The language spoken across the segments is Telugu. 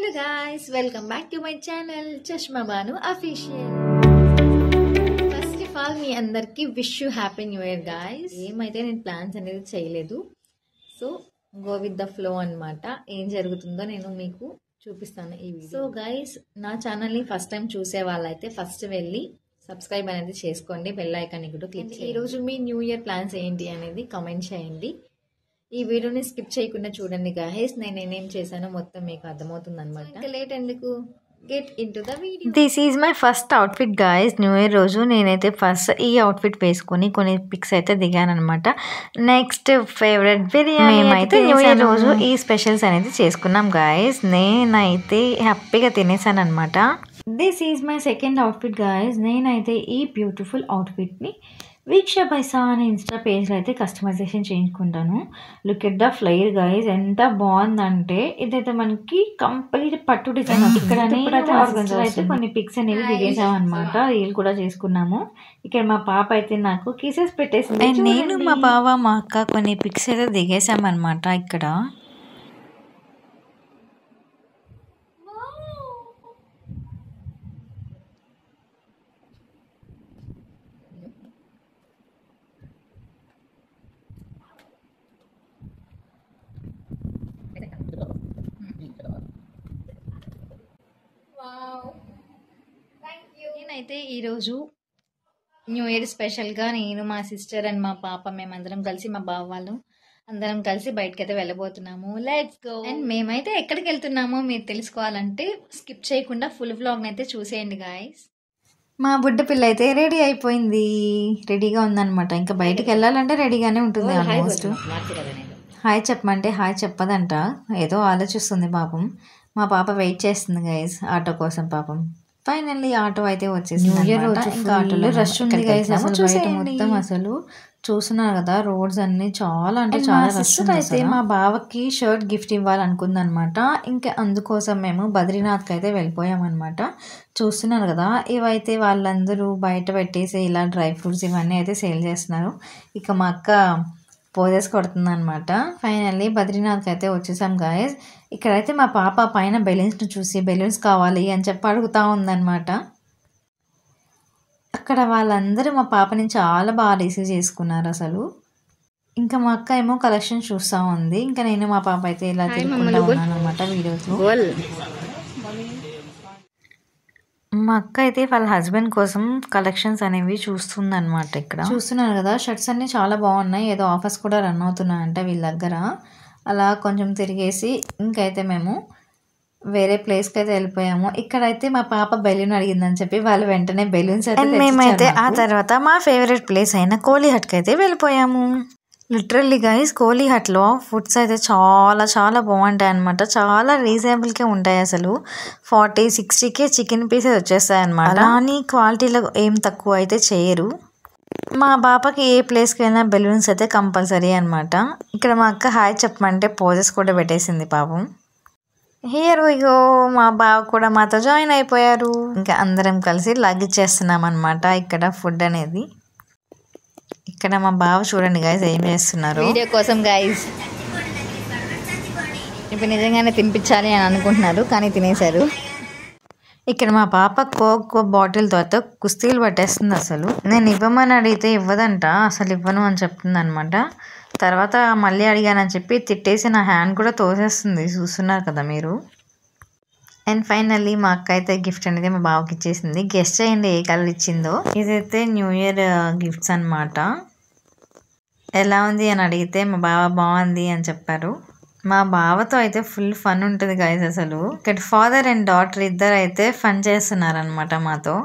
Hello guys, welcome back to my channel Chashma Banu Official. First of all, మీ అందరికి wish you happy new year guys. ఏమైతే నేను ప్లాన్స్ అనేది చేయలేదు, so go with the flow అన్నమాట. ఏం జరుగుతుందో నేను మీకు చూపిస్తాను ఈ వీడియో. సో గైస్, నా ఛానల్ని ఫస్ట్ టైం చూసే వాళ్ళైతే ఫస్ట్ వెళ్ళి సబ్స్క్రైబ్ అనేది చేసుకోండి, బెల్ ఐకాన్ కూడా క్లిక్ చేయండి. ఈరోజు మీ న్యూ ఇయర్ ప్లాన్స్ ఏంటి అనేది కామెంట్ చేయండి. ఈ వీడియోని స్కిప్ చేయకుండా చూడండి గాయ్స్, నేను నేనేం చేశానో మొత్తం మీకు అర్థమవుతుంది అనమాట. ఇంకా లేట్ ఎందుకు, get in to the video. This is my first outfit guys. New year రోజు నేనైతే ఫస్ట్ ఈ అవుట్ఫిట్ వేసుకొని కొన్ని పిక్స్ అయితే దిగాను అనమాట. నెక్స్ట్ ఫేవరెట్ బిర్యానీ మేమైతే న్యూ ఇయర్ రోజు ఈ స్పెషల్స్ అనేది చేసుకున్నాం గాయ్స్. నేనైతే హ్యాపీగా తినేసాను అనమాట. This is my second outfit guys. నేనైతే ఈ బ్యూటిఫుల్ అవుట్ఫిట్ని వీక్ష పైసా అనే ఇన్స్టా పేజ్లో అయితే కస్టమైజేషన్ చేయించుకుంటాను. Look at the flare guys, ఎంత బాగుందంటే ఇదైతే మనకి కంప్లీట్ పట్టు డిజైన్. ఇక్కడ అయితే కొన్ని పిక్స్ అనేవి దిగేసాం అనమాట, రీల్ కూడా చేసుకున్నాము. ఇక్కడ మా పాప అయితే నాకు కిసెస్ పెట్టేసింది. నేను మా బావ మా అక్క కొన్ని పిక్స్ అయితే దిగేసాం అనమాట. ఇక్కడ నేనైతే ఈరోజు న్యూ ఇయర్ స్పెషల్గా నేను మా సిస్టర్ అండ్ మా పాప మేమందరం కలిసి, మా బావ వాళ్ళు అందరం కలిసి బయటకైతే వెళ్ళబోతున్నాము. Let's go. అండ్ మేమైతే ఎక్కడికి వెళ్తున్నామో మీరు తెలుసుకోవాలంటే స్కిప్ చేయకుండా ఫుల్ వ్లాగ్ అయితే చూసేయండి గాయస్. మా బుడ్డ పిల్ల అయితే రెడీ అయిపోయింది, రెడీగా ఉందన్నమాట. ఇంకా బయటకు వెళ్ళాలంటే రెడీగానే ఉంటుంది. ఆల్మోస్ట్ హాయ్ చెప్పమంటే హాయ్ చెప్పదంట, ఏదో ఆలోచిస్తుంది పాపం. మా పాప వెయిట్ చేస్తుంది గైస్ ఆటో కోసం పాపం. ఫైనల్లీ ఆటో అయితే వచ్చేసింది. న్యూ ఇయర్ రోజు ఇంకా ఆటోలో రష్ ఉంది గైస్. అసలు బయట మొత్తం అసలు చూస్తున్నారు కదా, రోడ్స్ అన్ని చాలా అంటే చాలా రష్ ఉంది. అయితే మా బావకి షర్ట్ గిఫ్ట్ ఇవ్వాలనుకుందనమాట. ఇంకా అందుకోసం మేము బద్రీనాథ్కి అయితే వెళ్ళిపోయాం అనమాట. చూస్తున్నారు కదా, ఇవైతే వాళ్ళందరూ బయట పెట్టేసి ఇలా డ్రై ఫ్రూట్స్ ఇవన్నీ అయితే సేల్ చేస్తున్నారు. ఇక మా అక్క పోజెస్ కొడుతుంది అనమాట. ఫైనల్లీ బద్రీనాథ్కి అయితే వచ్చేసాం గాయస్. ఇక్కడైతే మా పాప పైన బెలూన్స్ని చూసి బెలూన్స్ కావాలి అని చెప్పి అడుగుతూ ఉందన్నమాట. అక్కడ వాళ్ళందరూ మా పాపని చాలా బాగా రిసీవ్ చేసుకున్నారు అసలు. ఇంకా మా అక్క ఏమో కలెక్షన్ చూస్తూ ఉంది, ఇంకా నేను మా పాప అయితే ఇలా తిరుగుకుంటూ ఉన్నాను అనమాట వీడియోస్లో. మా అక్క అయితే వాళ్ళ హస్బెండ్ కోసం కలెక్షన్స్ అనేవి చూస్తుంది అనమాట. ఇక్కడ చూస్తున్నారు కదా, షర్ట్స్ అన్ని చాలా బాగున్నాయి, ఏదో ఆఫర్స్ కూడా రన్ అవుతున్నాయంట వీళ్ళ దగ్గర. అలా కొంచెం తిరిగేసి ఇంకైతే మేము వేరే ప్లేస్కి అయితే వెళ్ళిపోయాము. ఇక్కడైతే మా పాప బెలూన్ అడిగిందని చెప్పి వాళ్ళు వెంటనే బెలూన్స్ అయితే మేమైతే ఆ తర్వాత మా ఫేవరెట్ ప్లేస్ అయిన కోలీ హట్కి అయితే వెళ్ళిపోయాము. లిటరల్లీ గైస్, కోలీ హట్లో ఫుడ్స్ అయితే చాలా చాలా బాగుంటాయి అనమాట. చాలా రీజనబుల్కే ఉంటాయి, అసలు 40-60కే చికెన్ పీసెస్ వచ్చేస్తాయి అనమాట. కానీ క్వాలిటీలో ఏం తక్కువ అయితే చేయరు. మా పాపకి ఏ ప్లేస్కి వెళ్ళినా బెలూన్స్ అయితే కంపల్సరీ అనమాట. ఇక్కడ మా అక్క హాయ్ చెప్పమంటే పోజెస్ కూడా పెట్టేసింది పాపం. హియర్ వి గో, మా బావ కూడా మాతో జాయిన్ అయిపోయారు. ఇంకా అందరం కలిసి లగేజ్ చేస్తున్నాం అనమాట ఇక్కడ ఫుడ్ అనేది. ఇక్కడ మా బావ చూడండి గైస్ ఏం చేస్తున్నారు వీడియో కోసం గైస్. ఇప్పుడు నిజంగానే తినిపించాలి అని అనుకుంటున్నారు కానీ తినేశారు. ఇక్కడ మా పాప కోక్ బాటిల్ తర్వాత కుస్తీలు పట్టేస్తుంది. అసలు నేను ఇవ్వమని అడిగితే ఇవ్వదంట, అసలు ఇవ్వను అని చెప్తుంది అనమాట. తర్వాత మళ్ళీ అడిగానని చెప్పి తిట్టేసి నా హ్యాండ్ కూడా తోసేస్తుంది, చూస్తున్నారు కదా మీరు. అండ్ ఫైనల్లీ మా అక్క అయితే గిఫ్ట్ అనేది మా బావకి ఇచ్చేసింది. గెస్ట్ చేయండి ఏ కలర్ ఇచ్చిందో. ఇదైతే న్యూ ఇయర్ గిఫ్ట్స్ అనమాట. ఎలా ఉంది అని అడిగితే మా బావ బాగుంది అని చెప్పారు. మా బావతో అయితే ఫుల్ ఫన్ ఉంటుంది గైస్ అసలు. ఇక్కడ ఫాదర్ అండ్ డాటర్ ఇద్దరు అయితే ఫన్ చేస్తున్నారు అనమాట మాతో.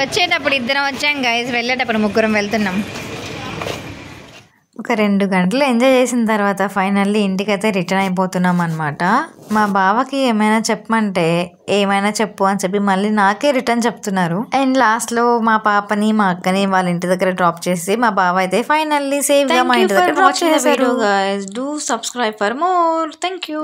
వచ్చేటప్పుడు ఇద్దరం వచ్చాం గైస్, వెళ్ళేటప్పుడు ముగ్గురం వెళ్తున్నాం. ఒక 2 గంటలు ఎంజాయ్ చేసిన తర్వాత ఫైనల్లీ ఇంటికైతే రిటర్న్ అయిపోతున్నాం అనమాట. మా బావకి ఏమైనా చెప్పమంటే ఏమైనా చెప్పు అని చెప్పి మళ్ళీ నాకే రిటర్న్ చెప్తున్నారు. అండ్ లాస్ట్లో మా పాపని మా అక్కని వాళ్ళ ఇంటి దగ్గర డ్రాప్ చేసి మా బావ అయితే ఫైనల్లీ సేఫ్గా మా ఇంటి దగ్గర డ్రాప్ చేశారు. Do subscribe for more. Thank you.